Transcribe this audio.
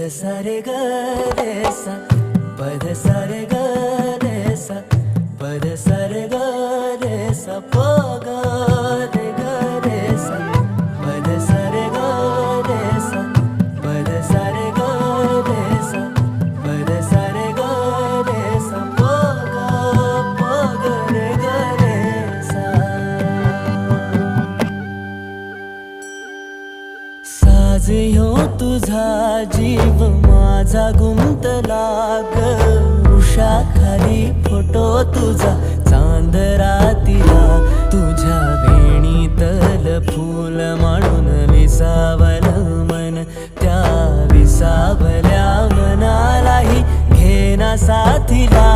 सा रे ग रे सा, पद सा रे ग रे सा, पद सा रे ग रे सा, प ग रे ग रे सा, पद सा रे ग रे सा, पद सा रे ग रे सा, पद सा रे ग रे सा, प ग रे ग रे सा. साज ह्यो तुझा जीव माझा गुंतला ग, उषाखाली फोटो तुझा चांदरातीला, तुझ्या वेणीतल फूल म्हणून विसावलं मन, त्या विसावल्या मनालाही घेना साथीला.